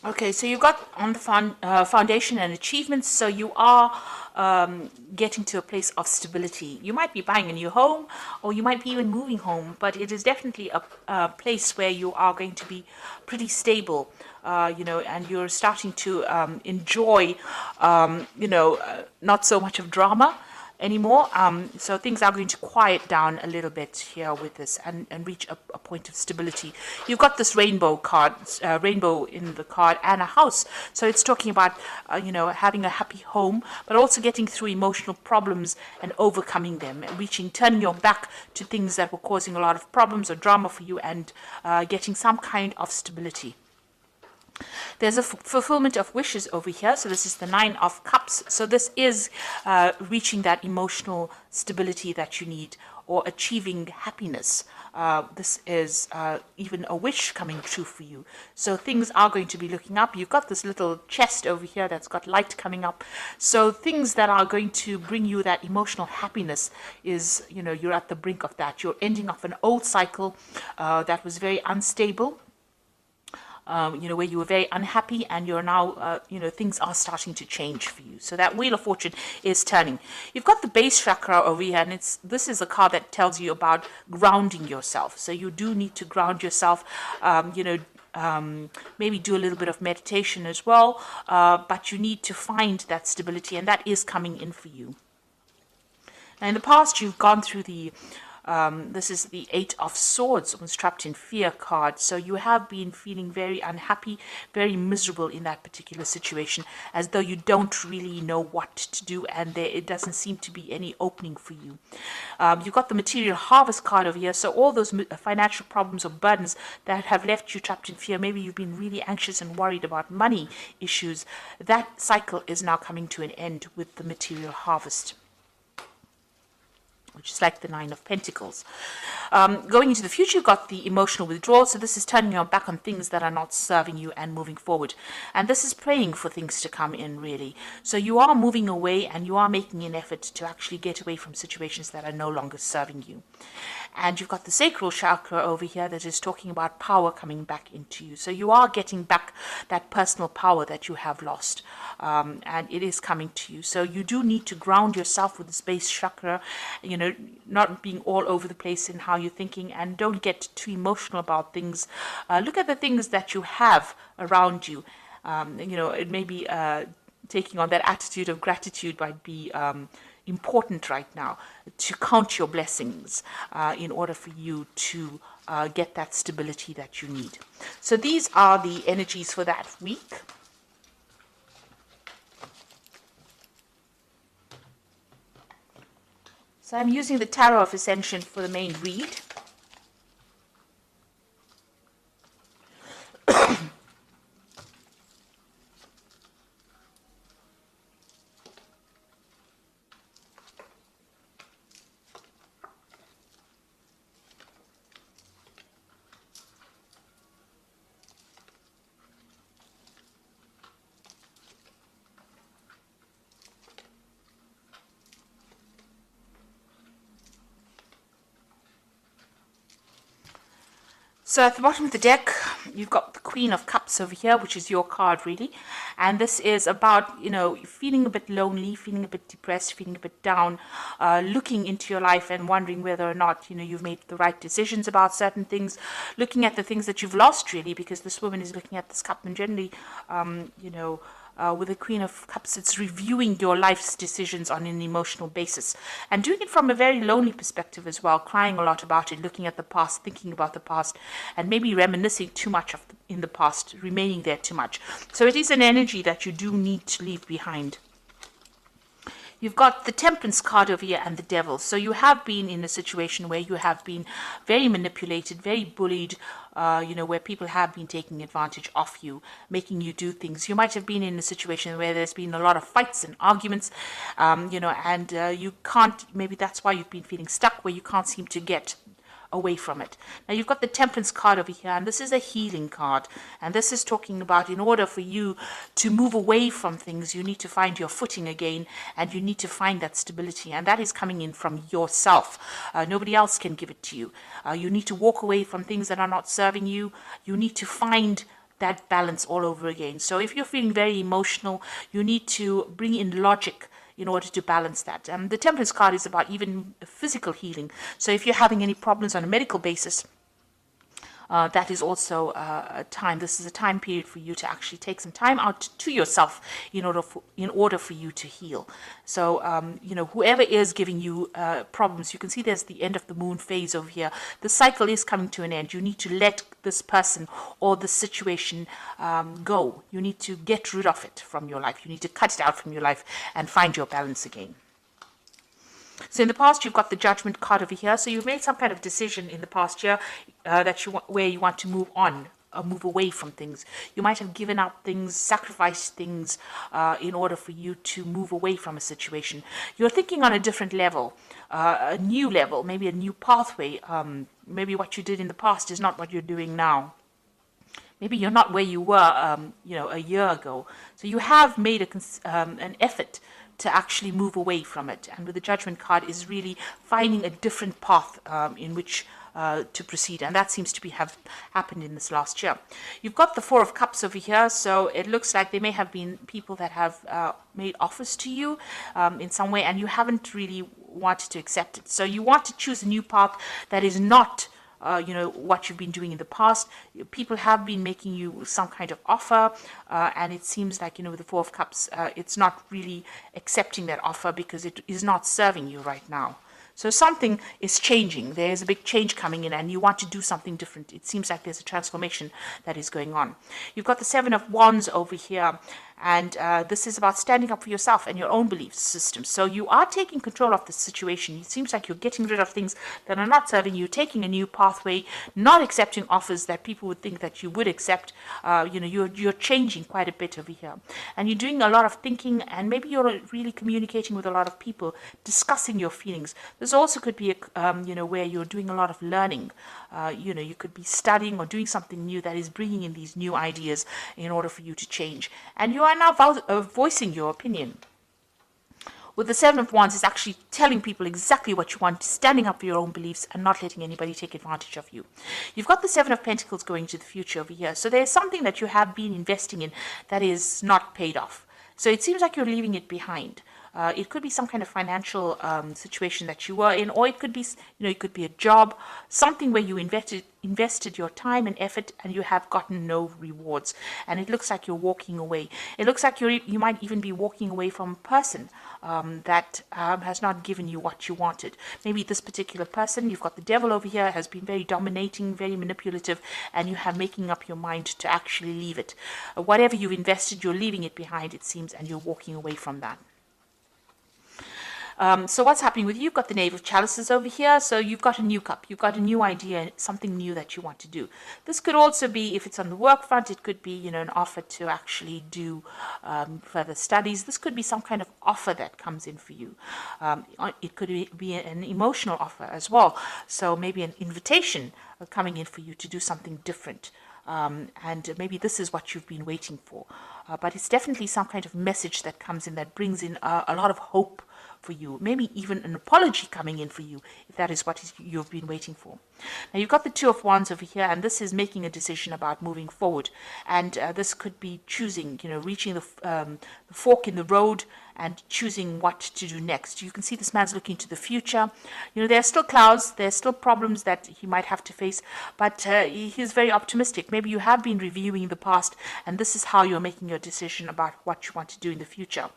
Okay, so you got on the foundation and achievements, so you are getting to a place of stability. You might be buying a new home, or you might be even moving home, but it is definitely a place where you are going to be pretty stable, and you're starting to enjoy, not so much of drama anymore. So things are going to quiet down a little bit here with this and reach a point of stability. You've got this rainbow card, rainbow in the card, and a house. So it's talking about, having a happy home, but also getting through emotional problems and overcoming them, and turning your back to things that were causing a lot of problems or drama for you, and getting some kind of stability. There's a fulfillment of wishes over here. So this is the Nine of Cups. So this is reaching that emotional stability that you need, or achieving happiness. This is even a wish coming true for you. So things are going to be looking up. You've got this little chest over here that's got light coming up. So things that are going to bring you that emotional happiness is, you're at the brink of that. You're ending off an old cycle that was very unstable. Where you were very unhappy, and you're now, things are starting to change for you. So that Wheel of Fortune is turning. You've got the base chakra over here, and this is a card that tells you about grounding yourself. So you do need to ground yourself, maybe do a little bit of meditation as well, but you need to find that stability, and that is coming in for you. Now, in the past, you've gone through this is the Eight of Swords, was trapped in fear card. So you have been feeling very unhappy, very miserable in that particular situation, as though you don't really know what to do, and it doesn't seem to be any opening for you. You've got the Material Harvest card over here. So all those financial problems or burdens that have left you trapped in fear, maybe you've been really anxious and worried about money issues, that cycle is now coming to an end with the Material Harvest, which is like the Nine of Pentacles. Going into the future, you've got the emotional withdrawal. So this is turning your back on things that are not serving you and moving forward. And this is praying for things to come in, really. So you are moving away, and you are making an effort to actually get away from situations that are no longer serving you. And you've got the sacral chakra over here that is talking about power coming back into you. So you are getting back that personal power that you have lost. And it is coming to you. So you do need to ground yourself with the base chakra, not being all over the place in how you're thinking, and don't get too emotional about things. Look at the things that you have around you. It may be taking on that attitude of gratitude might be important right now, to count your blessings in order for you to get that stability that you need. So these are the energies for that week. So I'm using the Tarot of Ascension for the main read. So at the bottom of the deck, you've got the Queen of Cups over here, which is your card, really. And this is about, feeling a bit lonely, feeling a bit depressed, feeling a bit down, looking into your life and wondering whether or not, you've made the right decisions about certain things, looking at the things that you've lost, really, because this woman is looking at this cup, and generally, with the Queen of Cups, it's reviewing your life's decisions on an emotional basis, and doing it from a very lonely perspective as well, crying a lot about it, looking at the past, thinking about the past, and maybe reminiscing too much in the past, remaining there too much. So it is an energy that you do need to leave behind. You've got the Temperance card over here and the Devil. So you have been in a situation where you have been very manipulated, very bullied, where people have been taking advantage of you, making you do things. You might have been in a situation where there's been a lot of fights and arguments, and you can't, maybe that's why you've been feeling stuck, where you can't seem to get away from it. Now you've got the Temperance card over here, and this is a healing card, and this is talking about, in order for you to move away from things, you need to find your footing again, and you need to find that stability, and that is coming in from yourself. Nobody else can give it to you. You need to walk away from things that are not serving you. You need to find that balance all over again. So if you're feeling very emotional, you need to bring in logic in order to balance that. The Temperance card is about even physical healing. So if you're having any problems on a medical basis, that is also a time. This is a time period for you to actually take some time out to yourself in order for you to heal. So whoever is giving you problems, you can see there's the end of the moon phase over here. The cycle is coming to an end. You need to let this person or the situation go. You need to get rid of it from your life. You need to cut it out from your life and find your balance again. So in the past, you've got the Judgment card over here. So you've made some kind of decision in the past year where you want to move on, or move away from things. You might have given up things, sacrificed things in order for you to move away from a situation. You're thinking on a different level, a new level, maybe a new pathway. Maybe what you did in the past is not what you're doing now. Maybe you're not where you were, a year ago. So you have made an effort to actually move away from it. And with the Judgment card is really finding a different path in which to proceed. And that seems to have happened in this last year. You've got the Four of Cups over here. So it looks like there may have been people that have made offers to you in some way, and you haven't really wanted to accept it. So you want to choose a new path that is not what you've been doing in the past. People have been making you some kind of offer, and it seems like, with the Four of Cups, it's not really accepting that offer because it is not serving you right now. So something is changing. There's a big change coming in and you want to do something different. It seems like there's a transformation that is going on. You've got the Seven of Wands over here. And this is about standing up for yourself and your own belief system. So you are taking control of the situation. It seems like you're getting rid of things that are not serving you, taking a new pathway, not accepting offers that people would think that you would accept. You're changing quite a bit over here. And you're doing a lot of thinking, and maybe you're really communicating with a lot of people, discussing your feelings. This also could be, where you're doing a lot of learning. You could be studying or doing something new that is bringing in these new ideas in order for you to change. And you are now voicing your opinion. With the Seven of Wands, it's actually telling people exactly what you want, standing up for your own beliefs and not letting anybody take advantage of you. You've got the Seven of Pentacles going to the future over here. So there's something that you have been investing in that is not paid off. So it seems like you're leaving it behind. It could be some kind of financial situation that you were in, or it could be, it could be a job, something where you invested your time and effort and you have gotten no rewards. And it looks like you're walking away. It looks like you might even be walking away from a person that has not given you what you wanted. Maybe this particular person, you've got the Devil over here, has been very dominating, very manipulative, and you have making up your mind to actually leave it. Whatever you've invested, you're leaving it behind, it seems, and you're walking away from that. So what's happening with you? You've got the Knave of Chalices over here. So you've got a new cup. You've got a new idea, something new that you want to do. This could also be, if it's on the work front, it could be, an offer to actually do further studies. This could be some kind of offer that comes in for you. It could be an emotional offer as well. So maybe an invitation coming in for you to do something different. And maybe this is what you've been waiting for. But it's definitely some kind of message that comes in that brings in a lot of hope for you, maybe even an apology coming in for you, if that is what you've been waiting for. Now you've got the Two of Wands over here, and this is making a decision about moving forward. And this could be choosing, reaching the fork in the road and choosing what to do next. You can see this man's looking to the future. There are still clouds, there's still problems that he might have to face, but he's very optimistic. Maybe you have been reviewing the past, and this is how you're making your decision about what you want to do in the future.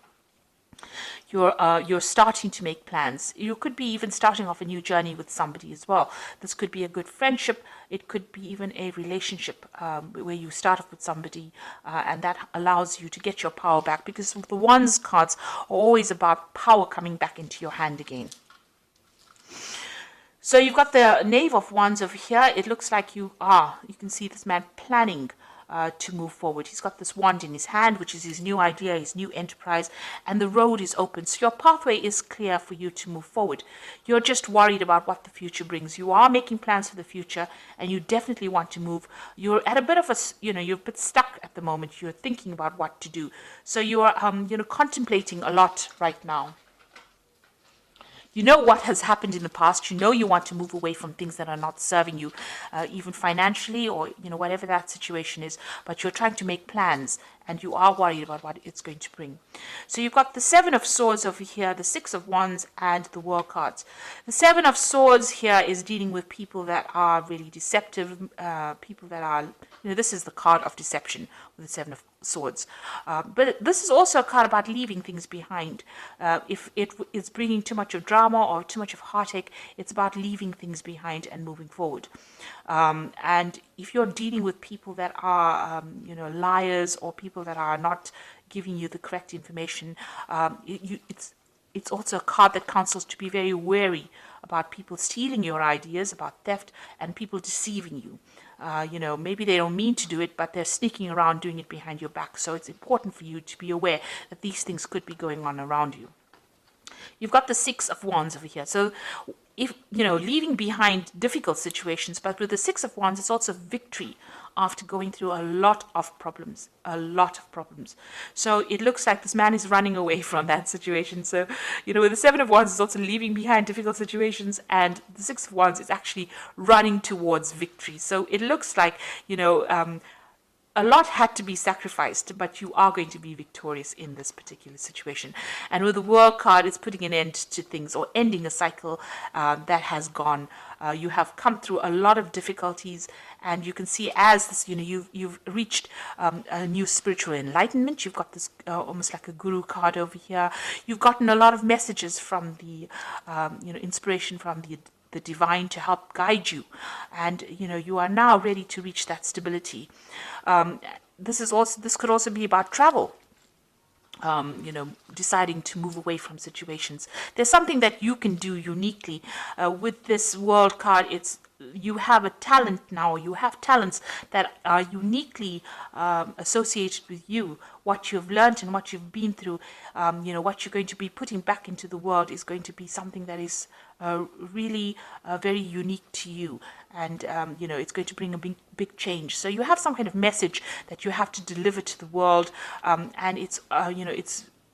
You're starting to make plans. You could be even starting off a new journey with somebody as well. This could be a good friendship. It could be even a relationship where you start off with somebody and that allows you to get your power back, because the Wands cards are always about power coming back into your hand again. So you've got the Knave of Wands over here. It looks like you can see this man planning to move forward. He's got this wand in his hand, which is his new idea, his new enterprise, and the road is open. So your pathway is clear for you to move forward. You're just worried about what the future brings. You are making plans for the future, and you definitely want to move. You're at a bit of you're a bit stuck at the moment. You're thinking about what to do. So you are, contemplating a lot right now. You know what has happened in the past. You know you want to move away from things that are not serving you, even financially, or whatever that situation is. But you're trying to make plans, and you are worried about what it's going to bring. So you've got the Seven of Swords over here, the Six of Wands, and the World cards. The Seven of Swords here is dealing with people that are really deceptive, people that are, this is the card of deception with the Seven of Swords. But this is also a card about leaving things behind. If it is bringing too much of drama or too much of heartache, it's about leaving things behind and moving forward. And if you're dealing with people that are, liars, or people that are not giving you the correct information, it's also a card that counsels to be very wary about people stealing your ideas, about theft, and people deceiving you. Maybe they don't mean to do it, but they're sneaking around doing it behind your back. So it's important for you to be aware that these things could be going on around you. You've got the Six of Wands over here. So if, leaving behind difficult situations, but with the Six of Wands, it's also victory after going through a lot of problems, So it looks like this man is running away from that situation. So, with the Seven of Wands, it's also leaving behind difficult situations, and the Six of Wands is actually running towards victory. So it looks like, a lot had to be sacrificed, but you are going to be victorious in this particular situation. And with the World card, it's putting an end to things, or ending a cycle that has gone. You have come through a lot of difficulties, and you can see as this, you've reached a new spiritual enlightenment. You've got this almost like a guru card over here. You've gotten a lot of messages from the, inspiration from the divine to help guide you, and you are now ready to reach that stability. This could also be about travel. Deciding to move away from situations. There's something that you can do uniquely with this World card. You have a talent now. You have talents that are uniquely associated with you. What you've learned and what you've been through, what you're going to be putting back into the world is going to be something that is really very unique to you. And, it's going to bring a big change. So you have some kind of message that you have to deliver to the world. And it's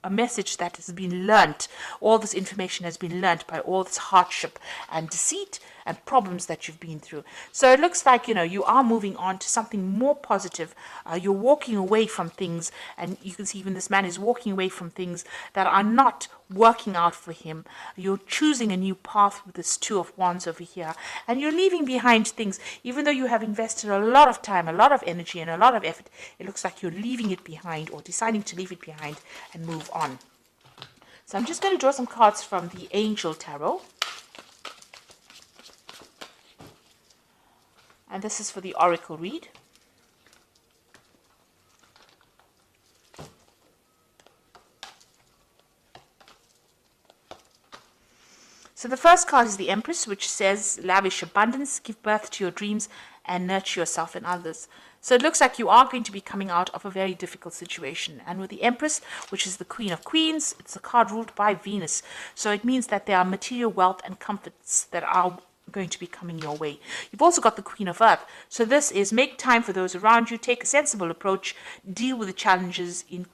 a message that has been learnt. All this information has been learnt by all this hardship and deceit and problems that you've been through. So it looks like, you are moving on to something more positive. You're walking away from things, and you can see even this man is walking away from things that are not working out for him. You're choosing a new path with this Two of Wands over here, and you're leaving behind things. Even though you have invested a lot of time, a lot of energy, and a lot of effort, it looks like you're leaving it behind, or deciding to leave it behind and move on. So I'm just going to draw some cards from the Angel Tarot. And this is for the Oracle read. So the first card is the Empress, which says, lavish abundance, give birth to your dreams, and nurture yourself and others. So it looks like you are going to be coming out of a very difficult situation. And with the Empress, which is the Queen of Queens, it's a card ruled by Venus. So it means that there are material wealth and comforts that are going to be coming your way. You've also got the Queen of Earth. So this is make time for those around you, take a sensible approach, deal with the challenges in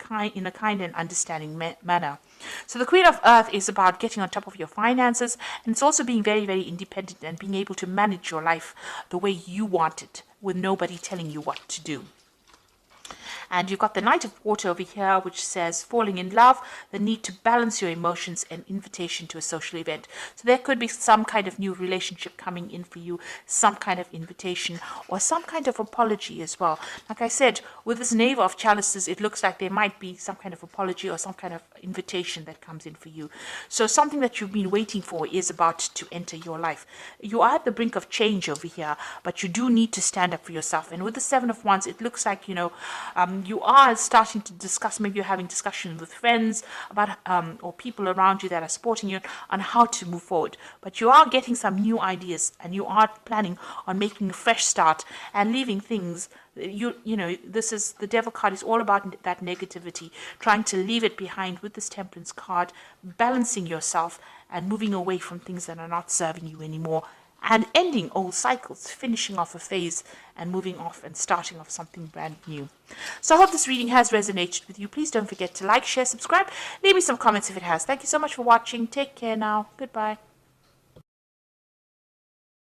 a kind and understanding manner. So the Queen of Earth is about getting on top of your finances, and it's also being very, very independent and being able to manage your life the way you want it, with nobody telling you what to do. And you've got the Knight of Water over here, which says falling in love, the need to balance your emotions, and invitation to a social event. So there could be some kind of new relationship coming in for you, some kind of invitation, or some kind of apology as well. Like I said, with this Knave of Chalices, it looks like there might be some kind of apology or some kind of invitation that comes in for you. So something that you've been waiting for is about to enter your life. You are at the brink of change over here, but you do need to stand up for yourself. And with the Seven of Wands, it looks like, you are starting to discuss, maybe you're having discussions with friends about or people around you that are supporting you on how to move forward. But you are getting some new ideas, and you are planning on making a fresh start and leaving things. This is the Devil card is all about that negativity, trying to leave it behind with this Temperance card, balancing yourself and moving away from things that are not serving you anymore. and ending old cycles, finishing off a phase and moving off and starting off something brand new. So I hope this reading has resonated with you. Please don't forget to like, share, subscribe. Leave me some comments if it has. Thank you so much for watching. Take care now. Goodbye.